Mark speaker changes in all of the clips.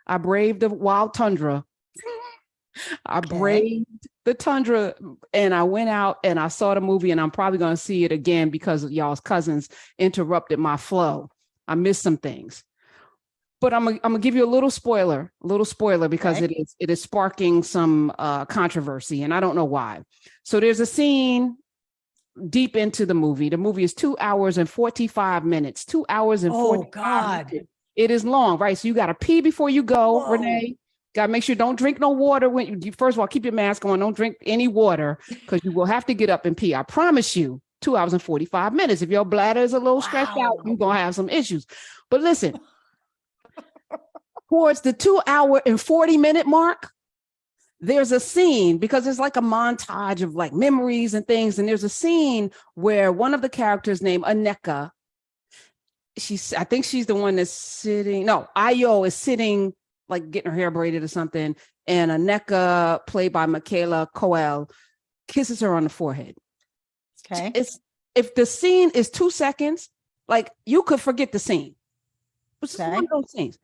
Speaker 1: I braved the wild tundra. I braved the tundra and I went out and I saw the movie, and I'm probably going to see it again because y'all's cousins interrupted my flow. I missed some things, but I'm gonna give you a little spoiler because it is sparking some controversy, and I don't know why. So there's a scene deep into the movie. The movie is 2 hours and 45 minutes. 2 hours and 45 minutes. It is long, right? So you got to pee before you go, Renee. Got to make sure you don't drink no water when you first of all, keep your mask on. Don't drink any water because you will have to get up and pee. I promise you, 2 hours and 45 minutes. If your bladder is a little stretched out, you're going to have some issues. But listen, towards the 2 hour and 40-minute mark, there's a scene because it's like a montage of like memories and things. And there's a scene where one of the characters named Aneka, I think she's the one that's sitting. No, Ayo is sitting like getting her hair braided or something. And Aneka, played by Michaela Coel, kisses her on the forehead.
Speaker 2: Okay.
Speaker 1: If the scene is 2 seconds, like you could forget the scene. It's just one of those scenes.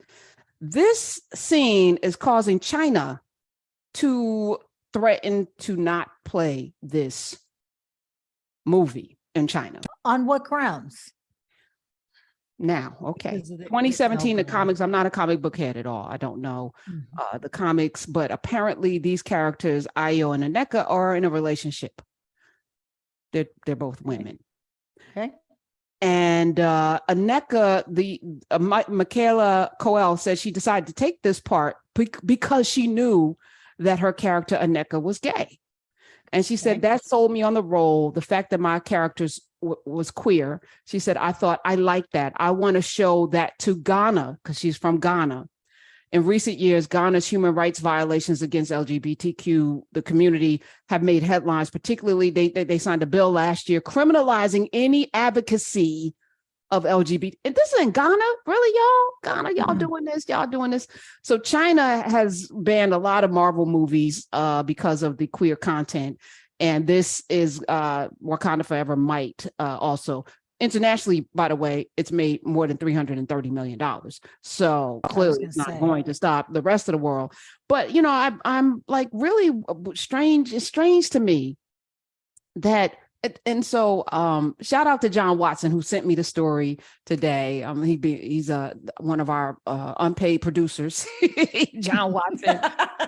Speaker 1: This scene is causing China to threaten to not play this movie in China.
Speaker 2: On what grounds?
Speaker 1: Now, okay. 2017, the comics, I'm not a comic book head at all. I don't know the comics, but apparently these characters, Ayo and Aneka, are in a relationship. They're both women.
Speaker 2: Okay.
Speaker 1: And Aneka, Michaela Coel said she decided to take this part because she knew that her character Aneka was gay. And she said, that sold me on the role. The fact that my characters was queer. She said, I thought I like that. I want to show that to Ghana because she's from Ghana. In recent years, Ghana's human rights violations against LGBTQ, the community, have made headlines. Particularly, they signed a bill last year criminalizing any advocacy of LGBT. And this is in Ghana, really, y'all? Ghana, y'all doing this? Y'all doing this? So China has banned a lot of Marvel movies because of the queer content. And this is Wakanda Forever might also. Internationally, by the way, it's made more than $330 million. So clearly it's not going to stop the rest of the world. But, you know, I'm like really strange. It's strange to me that, and so shout out to John Watson, who sent me the story today. He's one of our unpaid producers, John Watson.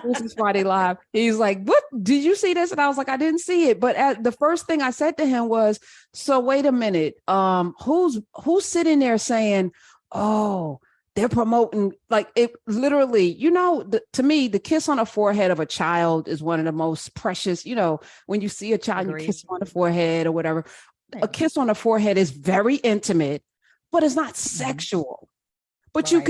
Speaker 1: This is Friday Live. He's like, "What? Did you see this?" And I was like, "I didn't see it." But the first thing I said to him was, "So wait a minute, who's sitting there saying, oh, they're promoting like it literally, you know, to me, the kiss on the forehead of a child is one of the most precious, you know, when you see a child, you kiss on the forehead or whatever. A kiss on the forehead is very intimate, but it's not sexual. But you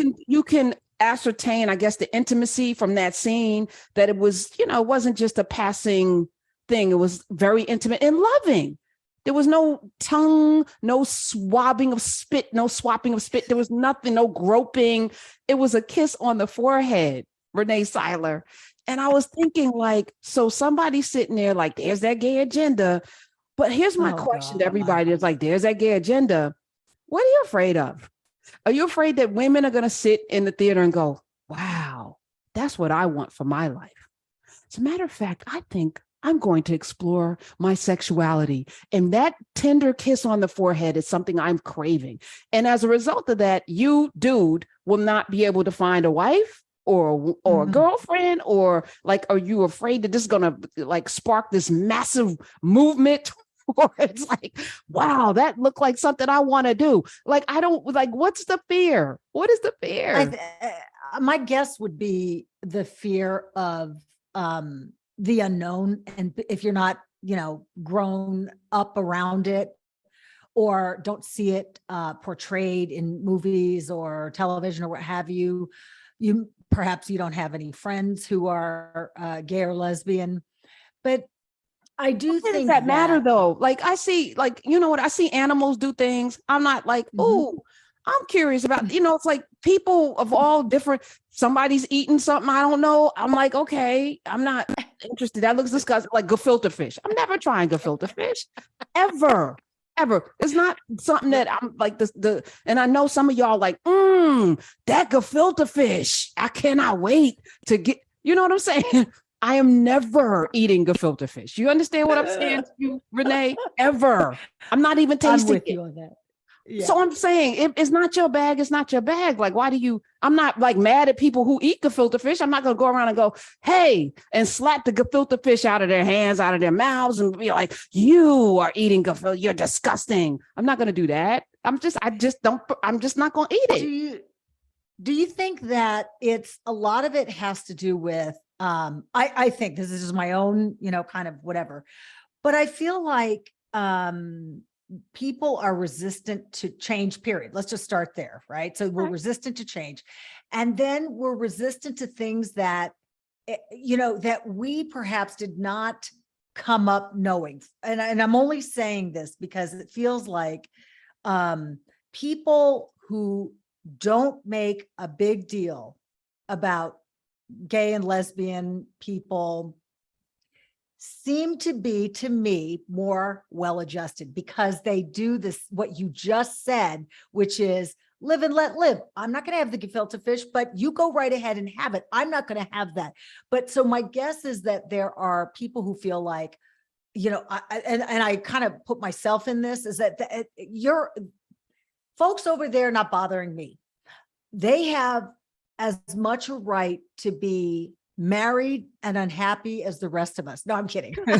Speaker 1: can ascertain, I guess, the intimacy from that scene that it was, you know, it wasn't just a passing thing. It was very intimate and loving. There was no tongue, no swabbing of spit, no swapping of spit. There was nothing, no groping. It was a kiss on the forehead, Rene Syler. And I was thinking like, so somebody's sitting there like, there's that gay agenda. But here's my question to everybody. It's like, there's that gay agenda. What are you afraid of? Are you afraid that women are going to sit in the theater and go, wow, that's what I want for my life? As a matter of fact, I think I'm going to explore my sexuality. And that tender kiss on the forehead is something I'm craving. And as a result of that, you, dude, will not be able to find a wife or a girlfriend, or like, are you afraid that this is going to like spark this massive movement? Or it's like, wow, that looked like something I want to do. Like, I don't like, what's the fear? What is the fear?
Speaker 2: My guess would be the fear of the unknown. And if you're not, you know, grown up around it or don't see it portrayed in movies or television or what have you, perhaps you don't have any friends who are gay or lesbian. But I do think
Speaker 1: that matter though. Like I see, like, you know what, I see animals do things. I'm not like, oh, I'm curious about, you know, it's like people of all different, somebody's eating something I don't know. I'm like, okay, I'm not interested. That looks disgusting, like gefilte fish. I'm never trying gefilte fish, ever. ever. It's not something that I'm like and I know some of y'all like, that gefilte fish. I cannot wait to get, you know what I'm saying? I am never eating gefilte fish. You understand what I'm saying to you, Renee? Ever. I'm not even tasting
Speaker 2: I'm with
Speaker 1: it.
Speaker 2: you on that. Yeah.
Speaker 1: So I'm saying it's not your bag. It's not your bag. Like, why do you, I'm not like mad at people who eat gefilte fish. I'm not going to go around and go, hey, and slap the gefilte fish out of their hands, out of their mouths and be like, you are eating gefilte. You're disgusting. I'm not going to do that. I'm just not going to eat it.
Speaker 2: Do you think that it's a lot of it has to do with, I think this is just my own, kind of whatever, but I feel like, people are resistant to change, period. Let's just start there, right? So we're resistant to change. And then we're resistant to things that, that we perhaps did not come up knowing. And I'm only saying this because it feels like people who don't make a big deal about gay and lesbian people seem to be, to me, more well-adjusted because they do this, what you just said, which is live and let live. I'm not going to have the gefilte fish, but you go right ahead and have it. I'm not going to have that. But so my guess is that there are people who feel like, I kind of put myself in this, is that your folks over there not bothering me. They have as much a right to be married and unhappy as the rest of us. No, I'm kidding. but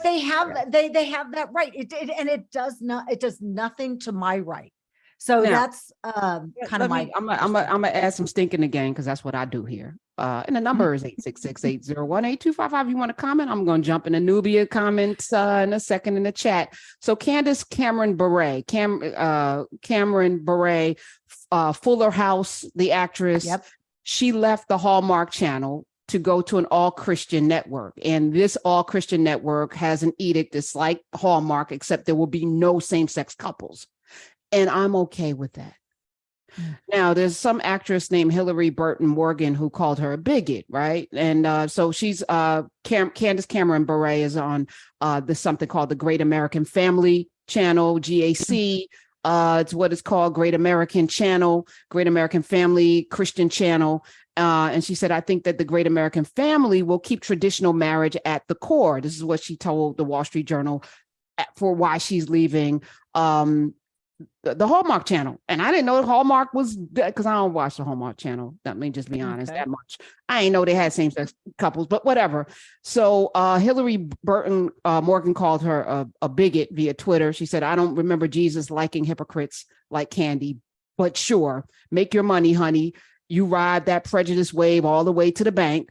Speaker 2: they have they have that right. It does nothing to my right. So now, that's kind of my.
Speaker 1: I'm gonna add some stink in the game because that's what I do here. And the number is 866-801-8255. You want to comment? I'm going to jump in the Nubia comments in a second in the chat. So Candace Cameron Bure, Cameron Bure, Fuller House, the actress.
Speaker 2: Yep.
Speaker 1: She left the Hallmark Channel to go to an all-Christian network. And this all-Christian network has an edict that's like Hallmark, except there will be no same-sex couples. And I'm okay with that. Now, there's some actress named Hillary Burton Morgan who called her a bigot, right? And so she's Candace Cameron Bure is on this something called the Great American Family Channel, GAC. It's what is called Great American Channel, Great American Family Christian Channel. And she said, I think that the Great American Family will keep traditional marriage at the core. This is what she told the Wall Street Journal for why she's leaving the Hallmark Channel. And I didn't know Hallmark was, because I don't watch the Hallmark Channel. Let me just be honest, that much. I didn't know they had same-sex couples, but whatever. So Hillary Burton Morgan called her a bigot via Twitter. She said, I don't remember Jesus liking hypocrites like Candy, but sure, make your money, honey. You ride that prejudice wave all the way to the bank.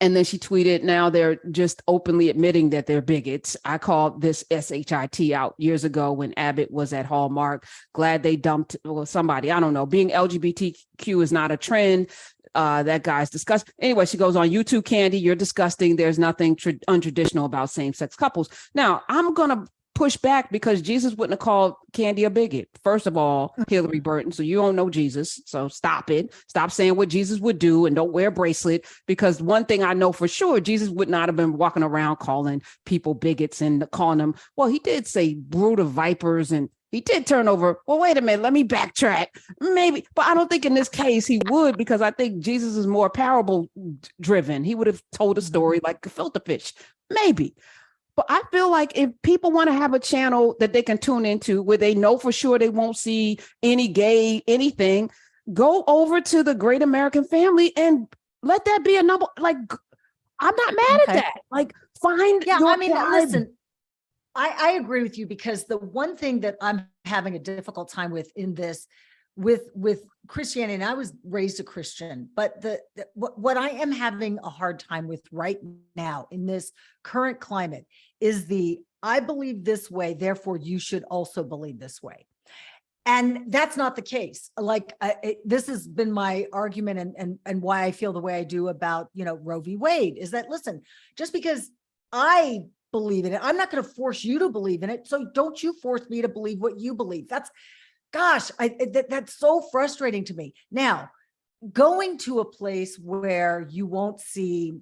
Speaker 1: And then she tweeted, now they're just openly admitting that they're bigots. I called this SHIT out years ago when Abbott was at Hallmark. Glad they dumped somebody. I don't know. Being LGBTQ is not a trend. That guy's disgusting. Anyway, she goes on YouTube, Candy, you're disgusting. There's nothing untraditional about same-sex couples. Now, I'm going to push back because Jesus wouldn't have called Candy a bigot. First of all, Hillary Burton, so you don't know Jesus. So stop it. Stop saying what Jesus would do and don't wear a bracelet, because one thing I know for sure, Jesus would not have been walking around calling people bigots and calling them, well, he did say brood of vipers and he did turn over. Well, wait a minute, let me backtrack. Maybe, but I don't think in this case he would, because I think Jesus is more parable driven. He would have told a story like gefilte fish, maybe. But I feel like if people want to have a channel that they can tune into where they know for sure they won't see any gay anything, go over to the Great American Family and let that be a number. Like, I'm not mad at that. Like, find your tribe.
Speaker 2: Listen, I agree with you, because the one thing that I'm having a difficult time with in this, with Christianity, and I was raised a Christian, but what I am having a hard time with right now in this current climate is I believe this way, therefore you should also believe this way. And that's not the case. Like this has been my argument and why I feel the way I do about, Roe v. Wade, is that, listen, just because I believe in it, I'm not going to force you to believe in it. So don't you force me to believe what you believe. Gosh, that's so frustrating to me. Now, going to a place where you won't see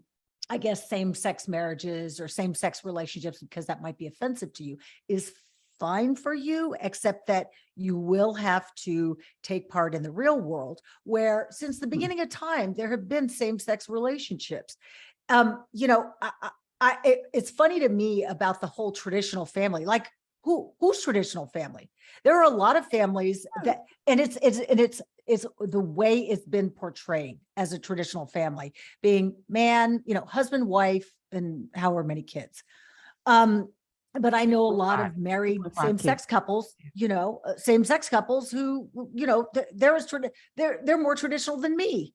Speaker 2: I guess, same-sex marriages or same-sex relationships, because that might be offensive to you, is fine for you, except that you will have to take part in the real world, where since the beginning of time, there have been same-sex relationships. You know, it's funny to me about the whole traditional family, like who's traditional family? There are a lot of families that, and it's the way it's been portrayed as a traditional family, being man, you know, husband, wife, and however many kids. But I know a lot of married same-sex couples, you know, same-sex couples who, you know, they're more traditional than me.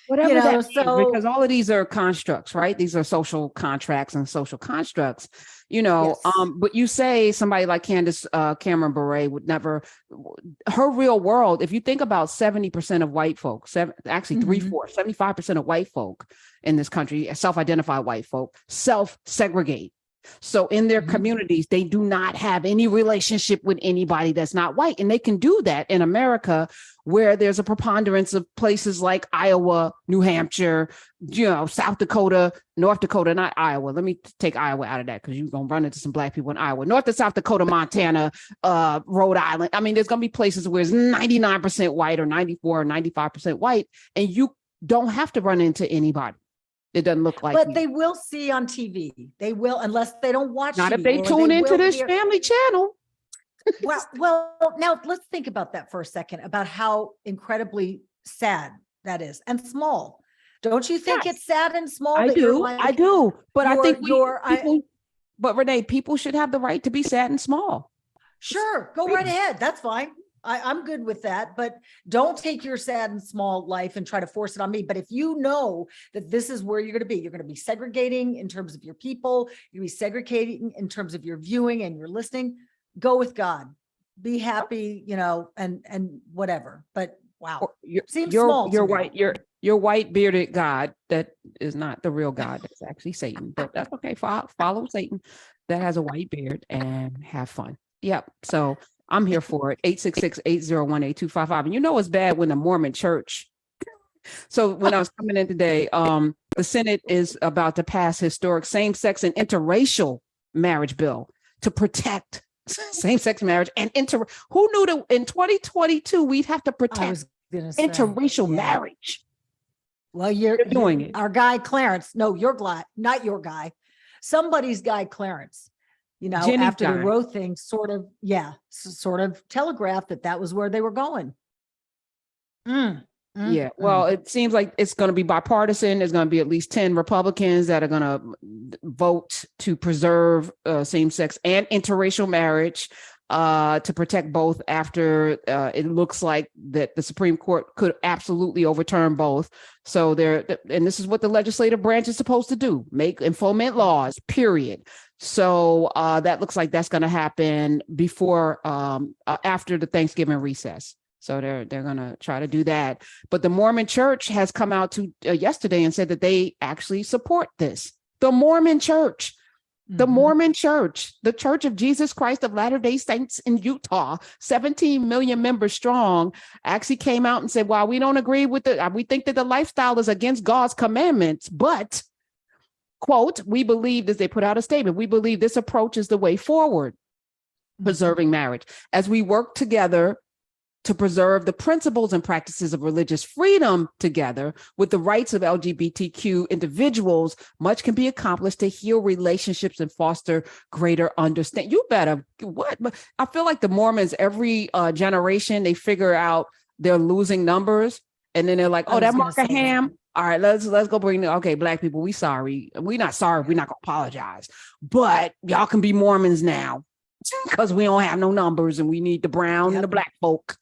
Speaker 1: Whatever
Speaker 2: You know,
Speaker 1: that means,
Speaker 2: so
Speaker 1: because all of these are constructs, right? These are social contracts and social constructs, you know.
Speaker 2: yes.
Speaker 1: But you say somebody like Candace Cameron Bure would never, her real world, if you think about 70% of white folks, actually
Speaker 2: Mhm.
Speaker 1: 75% of white folk in this country, self-identified white folk, self-segregate. So in their
Speaker 2: Mhm.
Speaker 1: communities, they do not have any relationship with anybody that's not white. And they can do that in America, where there's a preponderance of places like Iowa, New Hampshire, you know, South Dakota, North Dakota, not Iowa. Let me take Iowa out of that, because you're going to run into some Black people in Iowa. North and South Dakota, Montana, Rhode Island. I mean, there's going to be places where it's 99% white or 94 or 95% white, and you don't have to run into anybody. It doesn't look like
Speaker 2: But
Speaker 1: you.
Speaker 2: they will see on TV. They will, unless they don't watch
Speaker 1: Not if
Speaker 2: you,
Speaker 1: they
Speaker 2: or they
Speaker 1: tune into
Speaker 2: will
Speaker 1: this
Speaker 2: hear.
Speaker 1: family channel.
Speaker 2: Well, now let's think about that for a second, about how incredibly sad that is, and small. Don't you think
Speaker 1: Yes,
Speaker 2: it's sad and small
Speaker 1: I
Speaker 2: that you're
Speaker 1: do. I
Speaker 2: like,
Speaker 1: do. But I think
Speaker 2: I
Speaker 1: people, but Renee, people should have the right to be sad and small. It's
Speaker 2: sure, go right
Speaker 1: freedom.
Speaker 2: ahead. That's fine. I'm good with that, but don't take your sad and small life and try to force it on me. But if you know that this is where you're going to be segregating in terms of your people, you're going to be segregating in terms of your viewing and your listening, go with God, be happy, you know, and whatever. But wow, seems small to
Speaker 1: You're
Speaker 2: me.
Speaker 1: white. Your white bearded God that is not the real God. That's actually Satan. But that's okay. Follow Satan that has a white beard and have fun. Yep. So I'm here for it. 866-801-8255. And you know it's bad when the Mormon church. So when I was coming in today, the Senate is about to pass historic same-sex and interracial marriage bill to protect same-sex marriage and who knew that in 2022 we'd have to
Speaker 2: I
Speaker 1: protect
Speaker 2: was going to say,
Speaker 1: interracial
Speaker 2: yeah.
Speaker 1: marriage.
Speaker 2: Well,
Speaker 1: They're doing it.
Speaker 2: our guy Clarence. No, your guy, not your guy. Somebody's guy Clarence. You know,
Speaker 1: Jenny's
Speaker 2: after the
Speaker 1: guy.
Speaker 2: Roe thing, sort of telegraphed that was where they were going.
Speaker 1: Yeah, well, it seems like it's going to be bipartisan. There's going to be at least 10 Republicans that are going to vote to preserve same-sex and interracial marriage, to protect both after it looks like that the Supreme Court could absolutely overturn both. So and this is what the legislative branch is supposed to do, make and foment laws, period. So that looks like that's going to happen before, after the Thanksgiving recess. So they're going to try to do that. But the Mormon church has come out to yesterday and said that they actually support this. The Mormon church. The Mormon church, the Church of Jesus Christ of Latter-day Saints in Utah, 17 million members strong, actually came out and said, while we don't agree with we think that the lifestyle is against God's commandments, but, quote, we believe, as they put out a statement, we believe this approach is the way forward, preserving marriage. As we work together to preserve the principles and practices of religious freedom together with the rights of LGBTQ individuals, much can be accomplished to heal relationships and foster greater understanding. You better, what? I feel like the Mormons, every generation, they figure out they're losing numbers. And then they're like, oh, that Mark Ham. All right, let's go bring okay, Black people, we sorry. We're not sorry. We're not going to apologize. But y'all can be Mormons now, because we don't have no numbers and we need the brown and the Black folk,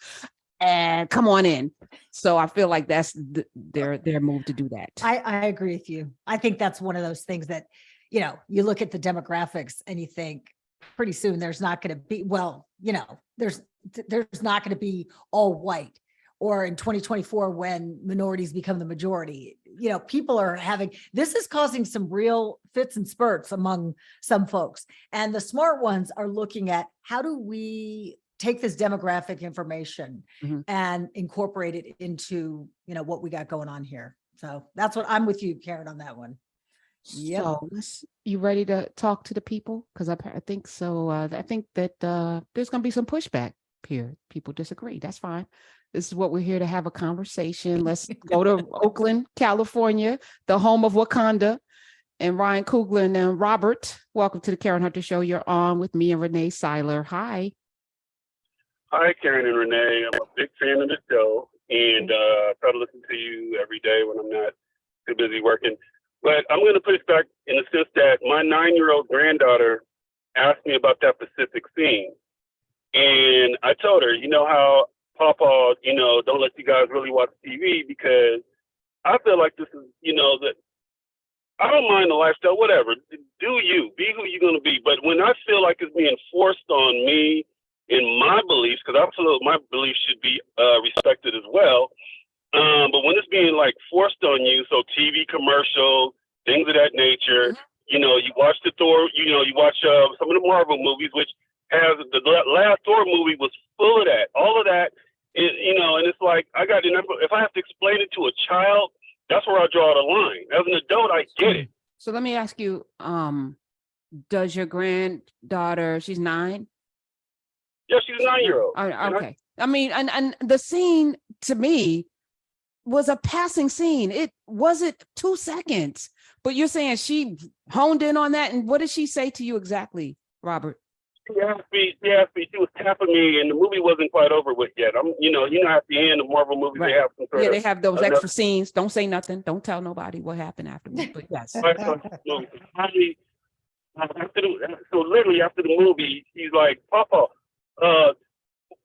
Speaker 1: and come on in. So I feel like that's their move to do that.
Speaker 2: I agree with you. I think that's one of those things that, you know, you look at the demographics and you think pretty soon there's not going to be, well, you know, there's not going to be all white, or in 2024 when minorities become the majority. You know, people are this is causing some real fits and spurts among some folks. And the smart ones are looking at, how do we take this demographic information and incorporate it into, you know, what we got going on here. So that's what I'm with you, Karen, on that one. Yep.
Speaker 1: So you ready to talk to the people? Because I think so. I think that there's going to be some pushback here. People disagree. That's fine. This is what we're here to have a conversation. Let's go to Oakland, California, the home of Wakanda. And Ryan Coogler and Robert, welcome to the Karen Hunter Show. You're on with me and Rene Syler. Hi.
Speaker 3: Hi, Karen and Renee. I'm a big fan of the show, and try to listen to you every day when I'm not too busy working. But I'm going to push back in the sense that my 9-year-old granddaughter asked me about that specific scene. And I told her, you know how Papa, don't let you guys really watch TV because I feel like this is, that I don't mind the lifestyle, whatever. Do you, be who you're going to be. But when I feel like it's being forced on me in my beliefs, because I feel my beliefs should be respected as well. But when it's being like forced on you, so TV commercials, things of that nature, you watch the Thor, you watch some of the Marvel movies, which has the last Thor movie was full of that. All of that, and it's like if I have to explain it to a child, that's where I draw the line. As an adult, I get it.
Speaker 1: So let me ask you, does your granddaughter, she's 9?
Speaker 3: Yeah, she's a 9-year-old.
Speaker 1: Okay. I mean, and the scene to me was a passing scene. It wasn't 2 seconds, but you're saying she honed in on that. And what did she say to you exactly, Robert?
Speaker 3: She asked me, she was tapping me, and the movie wasn't quite over with yet. At the end of Marvel movies,
Speaker 1: Right.
Speaker 3: they have some sort of...
Speaker 1: they have those extra scenes. Don't say nothing. Don't tell nobody what happened afterwards, but yes.
Speaker 3: So literally after the movie, she's like, Papa,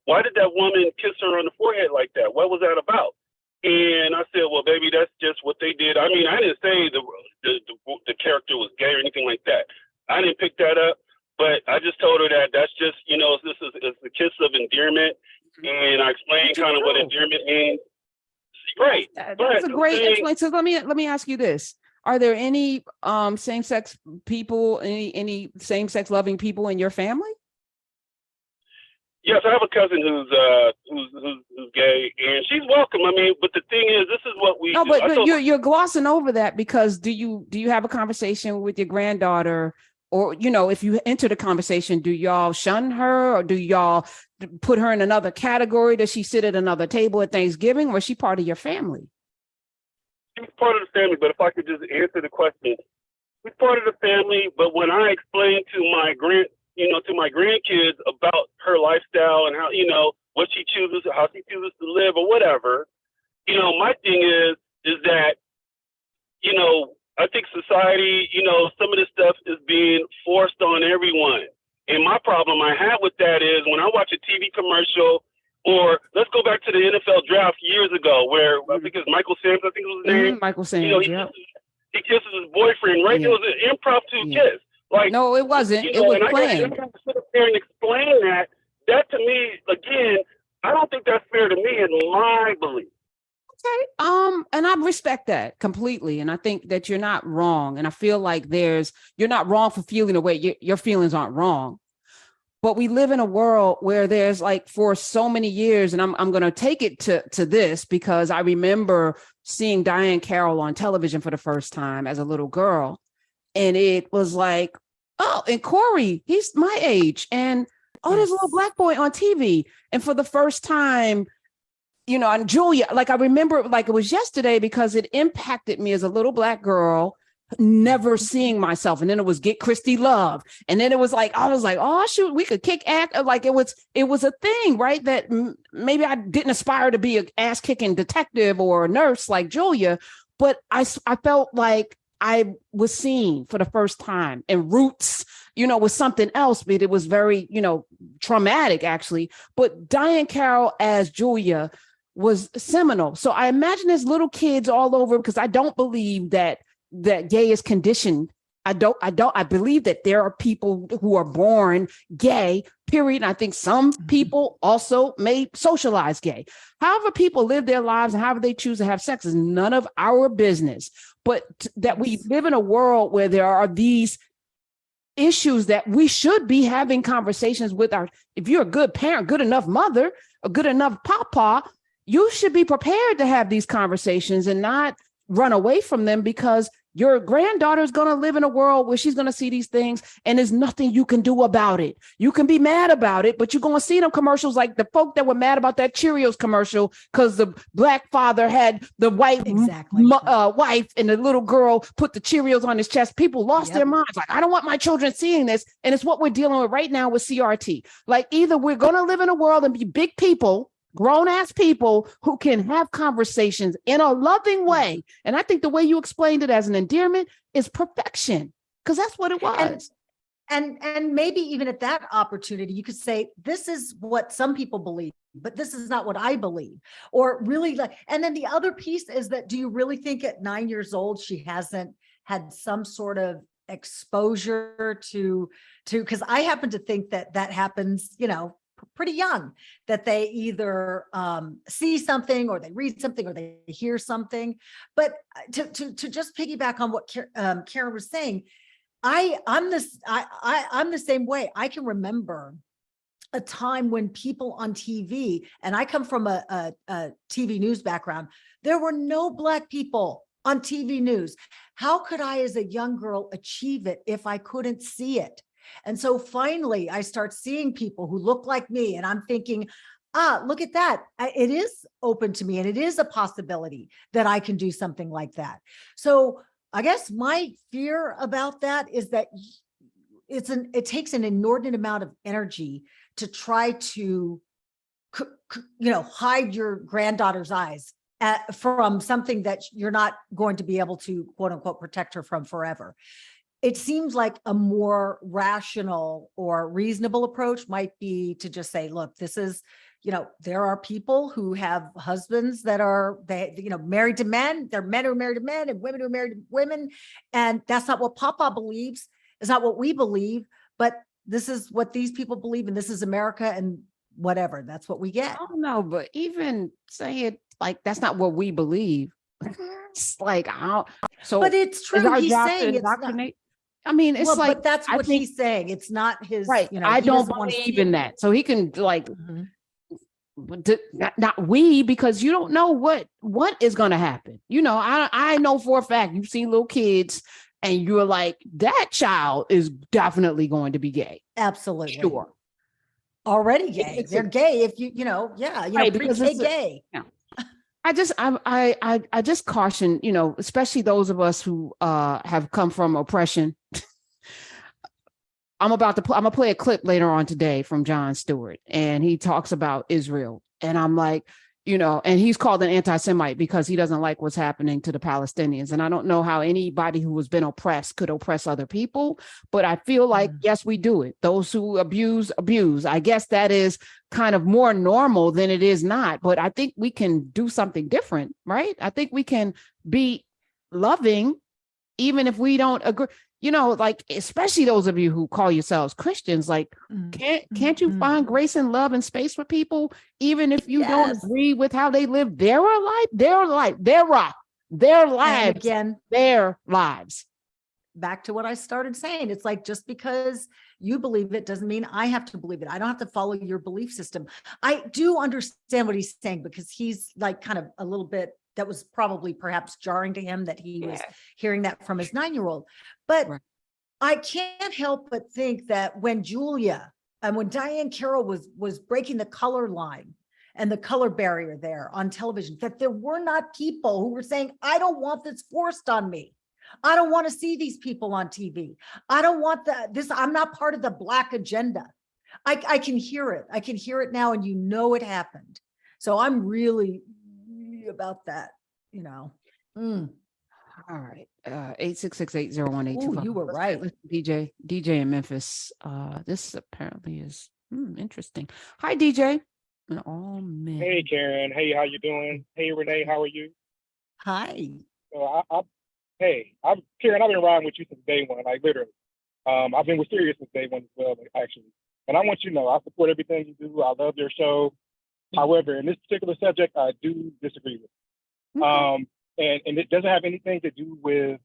Speaker 3: why did that woman kiss her on the forehead like that? What was that about? And I said, well, baby, that's just what they did. I mean, I didn't say the character was gay or anything like that. I didn't pick that up. But I just told her that that's just, it's the kiss of endearment. And I explained kind of what endearment means. Right.
Speaker 1: That's a great explanation. So let me ask you this. Are there any same-sex people, any same-sex loving people in your family?
Speaker 3: Yes, I have a cousin who's gay, and she's welcome. I mean, but the thing is, this is what we do.
Speaker 1: But you're glossing over that because do you have a conversation with your granddaughter? Or, if you enter the conversation, do y'all shun her or do y'all put her in another category? Does she sit at another table at Thanksgiving or is she part of your family?
Speaker 3: She's part of the family, but if I could just answer the question, she's part of the family. But when I explain to my grandkids about her lifestyle and how, what she chooses, how she chooses to live or whatever, my thing is that, I think society, some of this stuff is being forced on everyone. And my problem I have with that is when I watch a TV commercial, or let's go back to the NFL draft years ago, where I think it's Michael Sams, I think it was his name.
Speaker 1: Michael Sams,
Speaker 3: he kisses his boyfriend, right? Yeah. It was an impromptu kiss. Like,
Speaker 1: no, it wasn't. It was planned.
Speaker 3: I got to sit up there and explain that. That to me, again, I don't think that's fair to me in my belief.
Speaker 1: Okay. And I respect that completely. And I think that you're not wrong. And I feel like you're not wrong for feeling the way your feelings aren't wrong. But we live in a world where there's like for so many years, and I'm going to take it to this because I remember seeing Diane Carroll on television for the first time as a little girl. And it was like, oh, and Corey, he's my age. And there's a little black boy on TV. And for the first time, and Julia, like I remember like it was yesterday because it impacted me as a little black girl, never seeing myself. And then it was Get Christy Love. And then it was like, I was like, oh, shoot, we could kick ass. Like it was a thing, right? That maybe I didn't aspire to be an ass kicking detective or a nurse like Julia, but I felt like I was seen for the first time. And Roots, was something else, but it was very, traumatic actually. But Diane Carroll as Julia was seminal. So I imagine there's little kids all over because I don't believe that gay is conditioned. I believe that there are people who are born gay, period. And I think some people also may socialize gay. However people live their lives and however they choose to have sex is none of our business. But that we live in a world where there are these issues that we should be having conversations with if you're a good parent, good enough mother, a good enough papa, you should be prepared to have these conversations and not run away from them because Your granddaughter is going to live in a world where she's going to see these things and there's nothing you can do about it. You can be mad about it, but you're going to see them commercials like the folk that were mad about that Cheerios commercial because the black father had the white wife and the little girl put the Cheerios on his chest. People lost their minds. Like, I don't want my children seeing this. And it's what we're dealing with right now with CRT. Like, either we're going to live in a world and be big people, grown ass people who can have conversations in a loving way. And I think the way you explained it as an endearment is perfection, because that's what it was.
Speaker 2: And maybe even at that opportunity, you could say, this is what some people believe, but this is not what I believe. Or really, like, and then the other piece is that, do you really think at 9 years old, she hasn't had some sort of exposure to, because I happen to think that that happens, you know, pretty young, that they either see something or they read something or they hear something. But to just piggyback on what Karen was saying, I'm the same way. I can remember a time when people on TV, and I come from a TV news background, there were no Black people on TV news. How could I, as a young girl, achieve it if I couldn't see it? And so finally, I start seeing people who look like me, and I'm thinking, look at that. It is open to me, and it is a possibility that I can do something like that. So I guess my fear about that is that it takes an inordinate amount of energy to try to, hide your granddaughter's eyes from something that you're not going to be able to, quote unquote, protect her from forever. It seems like a more rational or reasonable approach might be to just say, look, this is, there are people who have husbands that are, married to men. They're men who are married to men and women who are married to women. And that's not what Papa believes. It's not what we believe, but this is what these people believe. And this is America, and whatever, that's what we get.
Speaker 1: I don't know, but even say it like, that's not what we believe. It's like,
Speaker 2: but it's true. He's saying it's not.
Speaker 1: I mean, it's
Speaker 2: but that's what he's saying. It's not his,
Speaker 1: right. I don't believe in that. So he can not we, because you don't know what is going to happen. I know for a fact you've seen little kids and you're like, that child is definitely going to be gay.
Speaker 2: Absolutely.
Speaker 1: Sure.
Speaker 2: Already gay. They're gay if right, because it's gay.
Speaker 1: I just caution, especially those of us who have come from oppression. I'm gonna play a clip later on today from Jon Stewart, and he talks about Israel. And I'm like, and he's called an anti-Semite because he doesn't like what's happening to the Palestinians. And I don't know how anybody who has been oppressed could oppress other people, but I feel like, yes, we do it. Those who abuse. I guess that is kind of more normal than it is not, but I think we can do something different, right? I think we can be loving, even if we don't agree. Like, especially those of you who call yourselves Christians, like, can't you find grace and love and space for people, even if you don't agree with how they live their lives?
Speaker 2: Back to what I started saying. It's like, just because you believe it doesn't mean I have to believe it. I don't have to follow your belief system. I do understand what he's saying, because he's like kind of a little bit, that was probably perhaps jarring to him that he was hearing that from his 9-year-old. But I can't help but think that when Julia and when Diane Carroll was breaking the color line and the color barrier there on television, that there were not people who were saying, I don't want this forced on me. I don't want to see these people on TV. I don't want this. I'm not part of the Black agenda. I can hear it. I can hear it now, and it happened. So I'm really about that, All
Speaker 1: right. 866-801-8255.
Speaker 2: You were right.
Speaker 1: DJ in Memphis. This apparently is interesting. Hi, DJ. And all men.
Speaker 4: Hey, Karen. Hey, how you doing? Hey, Renee, how are you?
Speaker 2: Hi.
Speaker 4: So I'm Karen. I've been riding with you since day one, like literally. I've been with Sirius since day one as well, actually. And I want you to know, I support everything you do. I love your show. However, in this particular subject, I do disagree with. And it doesn't have anything to do with,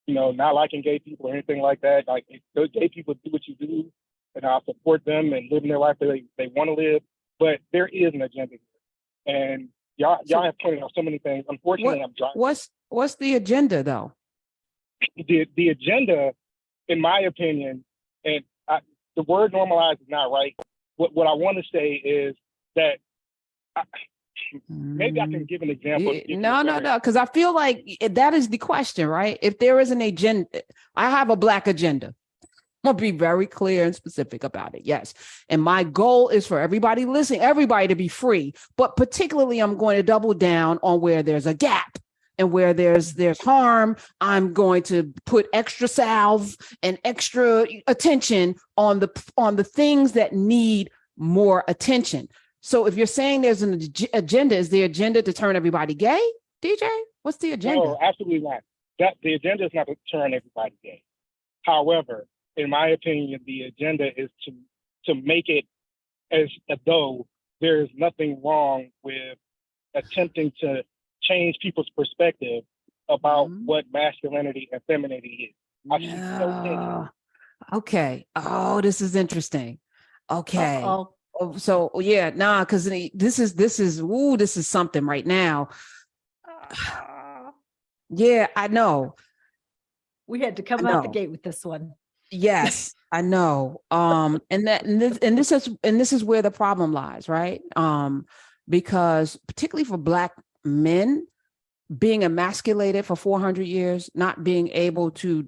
Speaker 4: not liking gay people or anything like that. Like, those gay people do what you do, and I support them and living their life that they want to live. But there is an agenda here, and y'all have pointed out so many things. Unfortunately, I'm driving.
Speaker 1: What's the agenda, though?
Speaker 4: the agenda, in my opinion, and the word normalize is not right. What I want to say is that maybe I can give an example.
Speaker 1: No, because I feel like that is the question, right? If there is an agenda, I have a Black agenda. I'm gonna be very clear and specific about it. Yes. And my goal is for everybody listening, everybody to be free. But particularly, I'm going to double down on where there's a gap and where there's harm. I'm going to put extra salve and extra attention on the things that need more attention. So if you're saying there's an agenda, is the agenda to turn everybody gay, DJ? What's the agenda?
Speaker 4: No, absolutely not. The agenda is not to turn everybody gay. However, in my opinion, the agenda is to make it as though there is nothing wrong with attempting to change people's perspective about what masculinity and femininity is. I see no.
Speaker 1: Okay. Oh, this is interesting. Okay.
Speaker 2: Uh-oh.
Speaker 1: So yeah, because this is something right now. Yeah, I know.
Speaker 2: We had to come out the gate with this one.
Speaker 1: Yes, I know. And this is where the problem lies, right? Because particularly for Black men, being emasculated for 400 years, not being able to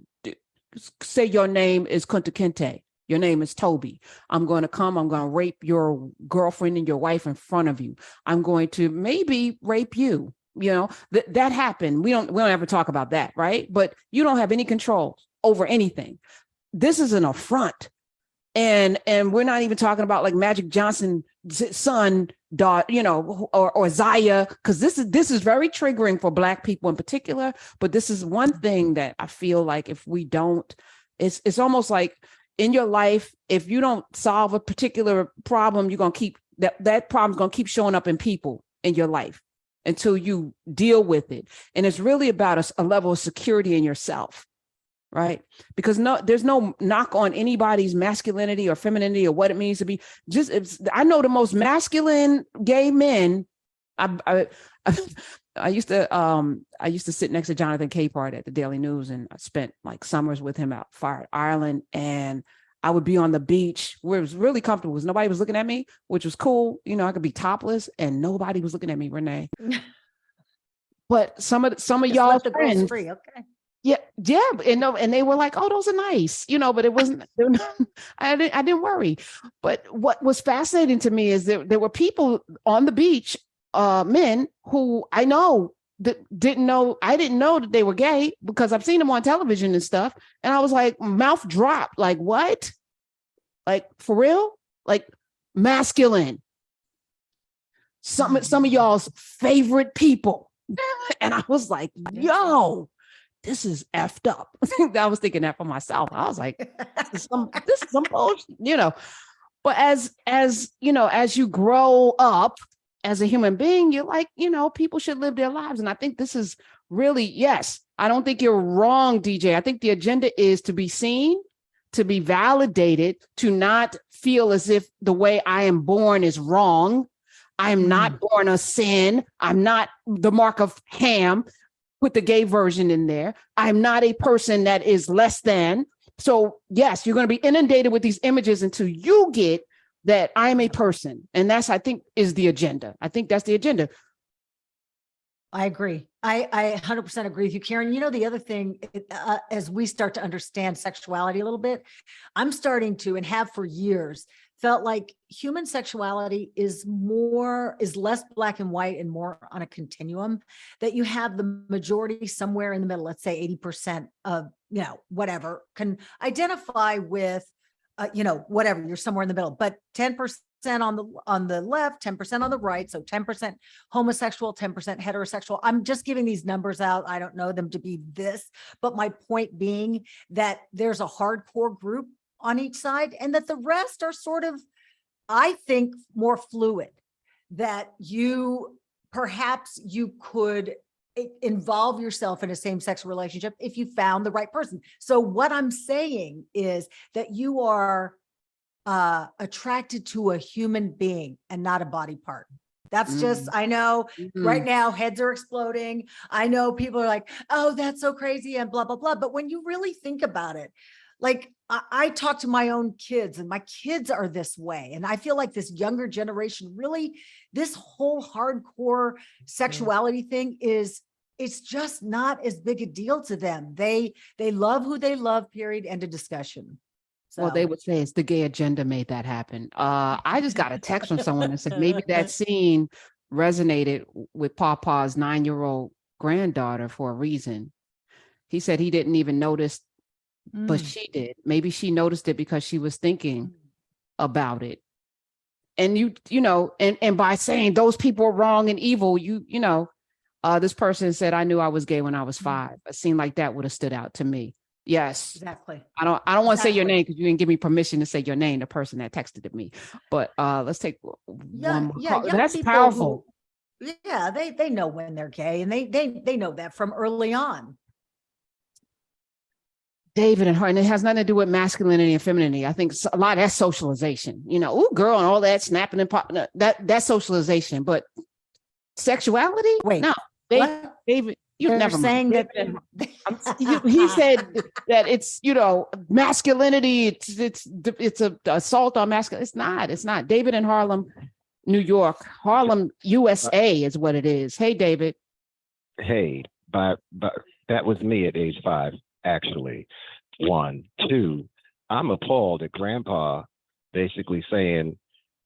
Speaker 1: say your name is Kunta Kinte, your name is Toby. I'm going to rape your girlfriend and your wife in front of you. I'm going to maybe rape you. You know, that happened. We don't ever talk about that, right? But you don't have any control over anything. This is an affront. And we're not even talking about like Magic Johnson's son, daughter, or Zaya, because this is very triggering for Black people in particular. But this is one thing that I feel like if we don't, it's almost like in your life, if you don't solve a particular problem, you're gonna keep that problem's gonna keep showing up in people in your life until you deal with it. And it's really about a level of security in yourself. Right. Because there's no knock on anybody's masculinity or femininity or what it means to be. I know the most masculine gay men. I used to sit next to Jonathan Capehart at the Daily News, and I spent like summers with him out Fire Island, and I would be on the beach where it was really comfortable because nobody was looking at me, which was cool. I could be topless and nobody was looking at me, Renee. But some of y'all friends,
Speaker 2: free, okay.
Speaker 1: Yeah. And they were like, oh, those are nice, but it wasn't, I didn't worry. But what was fascinating to me is there were people on the beach, men who I know that I didn't know that they were gay because I've seen them on television and stuff. And I was like, mouth dropped, like, what? Like, for real? Like, masculine. Some of y'all's favorite people. And I was like, yo, this is effed up. I was thinking that for myself. I was like, this is some bullshit, But as you grow up as a human being, you're like, people should live their lives. And I think this is really, yes, I don't think you're wrong, DJ. I think the agenda is to be seen, to be validated, to not feel as if the way I am born is wrong. I am not born a sin. I'm not the mark of Ham. Put the gay version in there. I'm not a person that is less than. So yes, you're going to be inundated with these images until you get that I'm a person. And that's, I think, is the agenda. I think that's the agenda.
Speaker 2: I agree. I 100% agree with you, Karen. The other thing, as we start to understand sexuality a little bit, I'm starting to, and have for years, felt like human sexuality is less black and white and more on a continuum, that you have the majority somewhere in the middle, let's say 80% of, whatever, can identify with, whatever, you're somewhere in the middle, but 10% on the left, 10% on the right. So 10% homosexual, 10% heterosexual. I'm just giving these numbers out. I don't know them to be this, but my point being that there's a hardcore group on each side, and that the rest are sort of, I think, more fluid, that perhaps you could involve yourself in a same-sex relationship if you found the right person. So what I'm saying is that you are attracted to a human being and not a body part. That's just, I know right now heads are exploding. I know people are like, oh, that's so crazy and blah, blah, blah. But when you really think about it, like I talk to my own kids and my kids are this way. And I feel like this younger generation really, this whole hardcore sexuality thing it's just not as big a deal to them. They love who they love, period, end of discussion. So.
Speaker 1: Well, they would say it's the gay agenda made that happen. I just got a text from someone that said maybe that scene resonated with Papa's 9-year-old granddaughter for a reason. He said he didn't even notice, but she did. Maybe she noticed it because she was thinking about it. And you know, and by saying those people are wrong and evil, this person said, I knew I was gay when I was 5. A scene like that would have stood out to me. Yes.
Speaker 2: Exactly.
Speaker 1: I don't want to say your name because you didn't give me permission to say your name, the person that texted me. But let's take one more call. That's powerful.
Speaker 2: They know when they're gay, and they know that from early on.
Speaker 1: David and her, and it has nothing to do with masculinity and femininity. I think a lot of that's socialization. Ooh, girl, and all that snapping and popping. That's socialization. But sexuality?
Speaker 2: Wait,
Speaker 1: no, David. You're never
Speaker 2: saying that
Speaker 1: he said that it's masculinity. It's a assault on masculinity. It's not. David in Harlem, New York, Harlem, USA is what it is. Hey, David.
Speaker 5: Hey, but that was me at age 5, actually. 1, 2. I'm appalled at Grandpa basically saying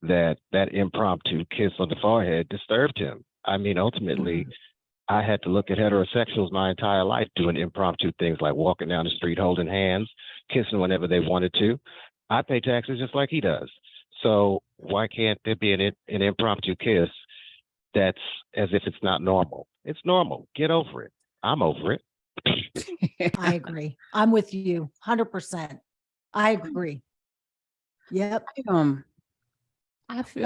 Speaker 5: that impromptu kiss on the forehead disturbed him. I mean, ultimately. I had to look at heterosexuals my entire life doing impromptu things like walking down the street, holding hands, kissing whenever they wanted to. I pay taxes just like he does. So why can't there be an impromptu kiss that's as if it's not normal? It's normal. Get over it. I'm over it.
Speaker 2: I agree. I'm with you 100%. I agree. Yep.
Speaker 1: I feel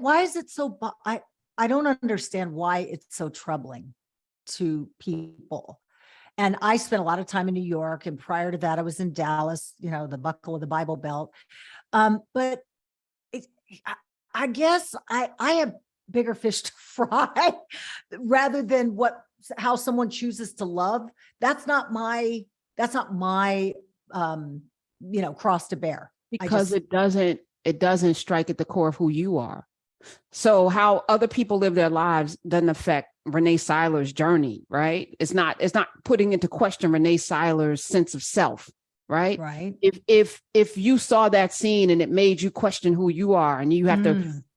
Speaker 2: why is it so, I don't understand why it's so troubling to people. And I spent a lot of time in New York, and prior to that, I was in Dallas, the buckle of the Bible Belt. But I guess I have bigger fish to fry rather than how someone chooses to love. That's not my cross to bear.
Speaker 1: Because it doesn't strike at the core of who you are. So how other people live their lives doesn't affect Rene Syler's journey, right? It's not putting into question Rene Syler's sense of self, right?
Speaker 2: Right.
Speaker 1: If you saw that scene and it made you question who you are, and you have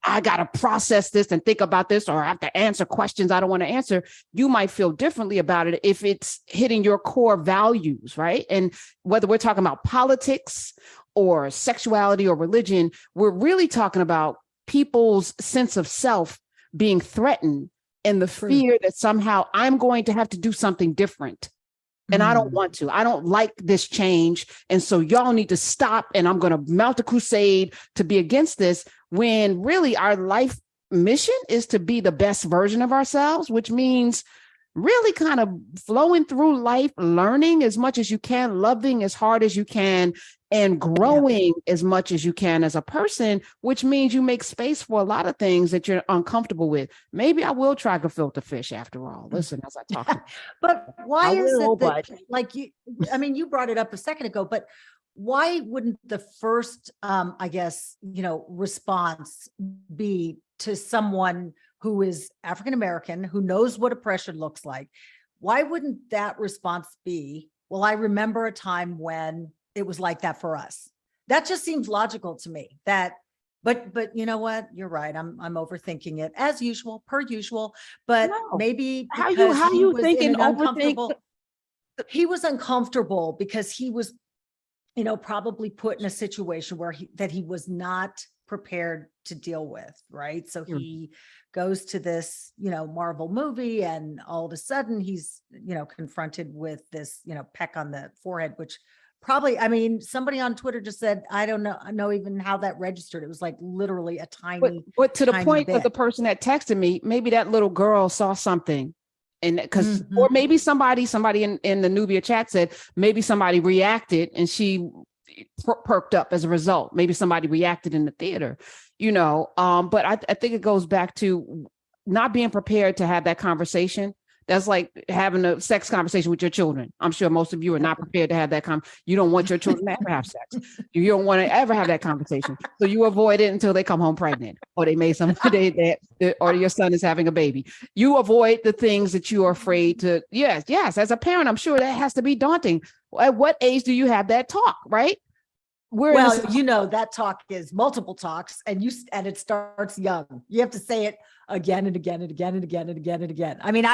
Speaker 1: I got to process this and think about this, or I have to answer questions I don't want to answer, you might feel differently about it if it's hitting your core values, right? And whether we're talking about politics or sexuality or religion, we're really talking about people's sense of self being threatened and the fear that somehow I'm going to have to do something different. And I don't want to. I don't like this change. And so y'all need to stop. And I'm going to mount a crusade to be against this, when really our life mission is to be the best version of ourselves, which means really kind of flowing through life, learning as much as you can, loving as hard as you can, and growing as much as you can as a person, which means you make space for a lot of things that you're uncomfortable with. Maybe I will try gefilte fish after all. Listen, as I talk.
Speaker 2: But why is it that, like you brought it up a second ago, but why wouldn't the first, response be to someone who is African-American, who knows what oppression looks like? Why wouldn't that response be, well, I remember a time when it was like that for us? That just seems logical to me. But you know what? You're right. I'm overthinking it as usual, per usual. But maybe
Speaker 1: how you thinking
Speaker 2: uncomfortable. He was uncomfortable because he was, probably put in a situation where he was not prepared to deal with, right? So he goes to this, Marvel movie, and all of a sudden he's, confronted with this, peck on the forehead, which probably, somebody on Twitter just said, I don't know even how that registered. It was like literally a tiny,
Speaker 1: but to the point
Speaker 2: bit.
Speaker 1: of the person that texted me, maybe that little girl saw something. And because, or maybe somebody in the Nubia chat said, maybe somebody reacted and she perked up as a result. Maybe somebody reacted in the theater, but I think it goes back to not being prepared to have that conversation. That's like having a sex conversation with your children. I'm sure most of you are not prepared to have that you don't want your children to ever have sex. You don't want to ever have that conversation. So you avoid it until they come home pregnant, or they made some or your son is having a baby. You avoid the things that you are afraid to. Yes. As a parent, I'm sure that has to be daunting. At what age do you have that talk, right?
Speaker 2: Well, that talk is multiple talks, and it starts young. You have to say it again and again and again and again and again and again. I mean,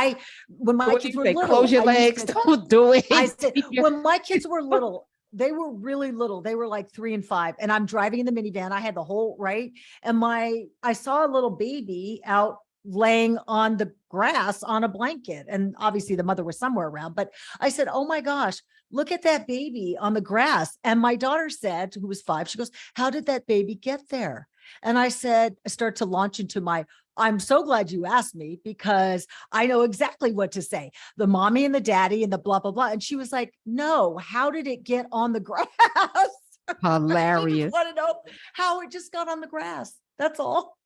Speaker 2: when my kids were little,
Speaker 1: close your legs, don't do it.
Speaker 2: I said, when my kids were little, they were really little. They were like 3 and 5, and I'm driving in the minivan. I had the whole right, and I saw a little baby out laying on the grass on a blanket, and obviously the mother was somewhere around. But I said, "Oh my gosh, look at that baby on the grass." And my daughter said, who was 5, she goes, "How did that baby get there?" And I said, I start to launch into I'm so glad you asked me, because I know exactly what to say. The mommy and the daddy and the blah, blah, blah. And she was like, "No, how did it get on the grass?"
Speaker 1: Hilarious.
Speaker 2: I want to know how it just got on the grass. That's all.